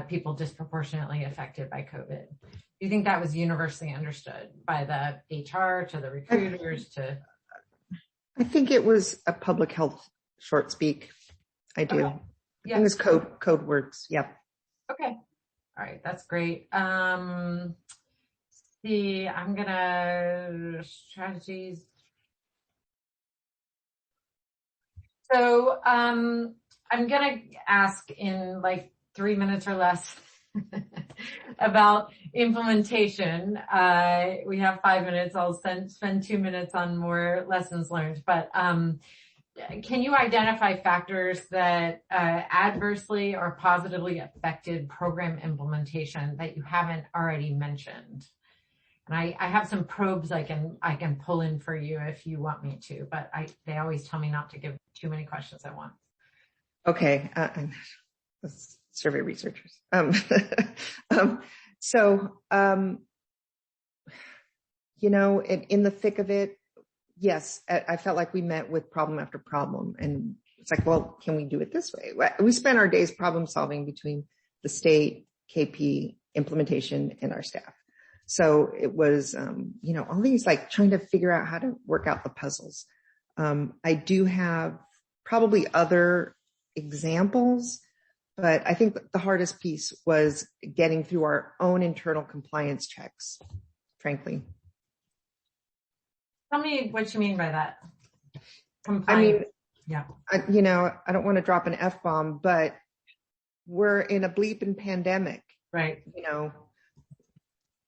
people disproportionately affected by COVID. Do you think that was universally understood by the HR to the recruiters to? I think it was a public health short speak. I do. Okay. Yeah. I think it was code words. Yep. Okay. All right. That's great. See, I'm gonna strategies. So I'm gonna ask in like 3 minutes or less about implementation. We have 5 minutes. I'll spend 2 minutes on more lessons learned. But can you identify factors that adversely or positively affected program implementation that you haven't already mentioned? And I have some probes I can pull in for you if you want me to, but they always tell me not to give too many questions at once. Okay, survey researchers. You know, in the thick of it, yes, I felt like we met with problem after problem, and it's like, well, can we do it this way? We spent our days problem solving between the state, KP, implementation, and our staff. So it was, you know, all these like trying to figure out how to work out the puzzles. I do have probably other examples, but I think the hardest piece was getting through our own internal compliance checks, frankly. Tell me what you mean by that. Compliance. I mean, yeah. I don't want to drop an F-bomb, but we're in a bleeping pandemic. Right. You know,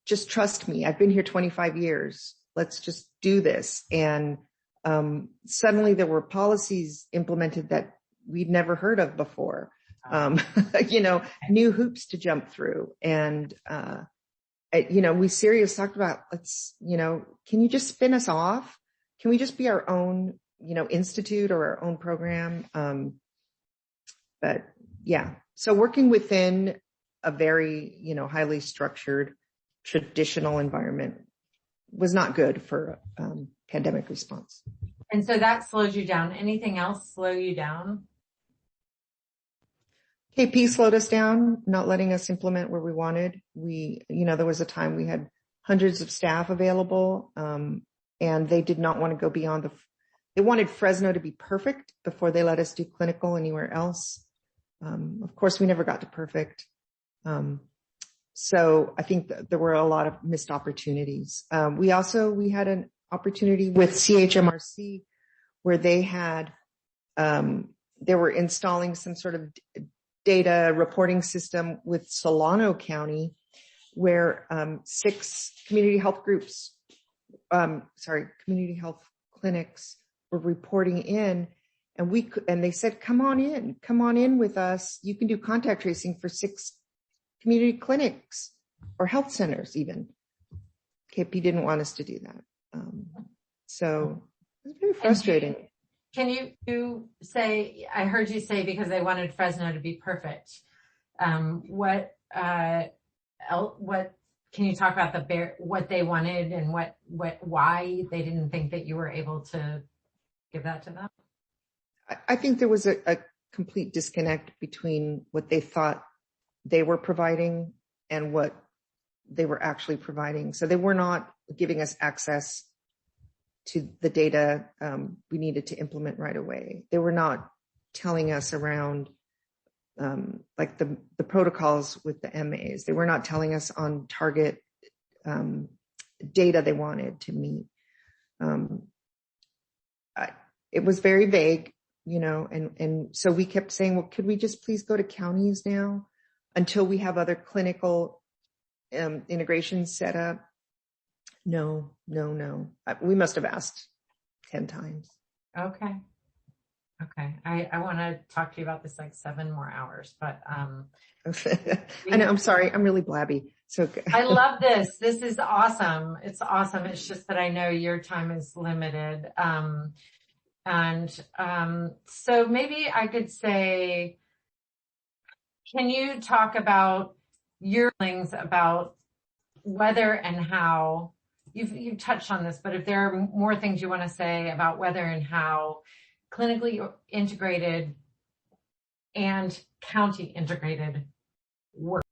just trust me. I've been here 25 years. Let's just do this. And suddenly there were policies implemented that we'd never heard of before. You know, new hoops to jump through. And, you know, we seriously talked about, let's, you know, can you just spin us off? Can we just be our own, you know, institute or our own program? But yeah, so working within a very, you know, highly structured traditional environment was not good for pandemic response. And so that slowed you down. Anything else slow you down? KP slowed us down, not letting us implement where we wanted. You know, there was a time we had hundreds of staff available, and they did not want to go beyond they wanted Fresno to be perfect before they let us do clinical anywhere else. Of course, we never got to perfect. So I think that there were a lot of missed opportunities. We had an opportunity with CHMRC where they were installing some sort of data reporting system with Solano County where 6 community health groups, community health clinics were reporting in, and they said, come on in with us. You can do contact tracing for 6 community clinics or health centers even. KP didn't want us to do that. So it was very frustrating. Can you say, I heard you say because they wanted Fresno to be perfect. What can you talk about what they wanted and why they didn't think that you were able to give that to them? I think there was a complete disconnect between what they thought they were providing and what they were actually providing. So they were not giving us access to the data we needed to implement right away. They were not telling us around like the protocols with the MAs. They were not telling us on target data they wanted to meet. It was very vague, you know, and so we kept saying, well, could we just please go to counties now until we have other clinical integrations set up? No. We must have asked 10 times. Okay. I want to talk to you about this like 7 more hours, but I know. I'm sorry. I'm really blabby. So I love this. This is awesome. It's awesome. It's just that I know your time is limited. So maybe I could say, can you talk about your feelings about whether and how you've touched on this, but if there are more things you want to say about whether and how clinically integrated and county integrated work.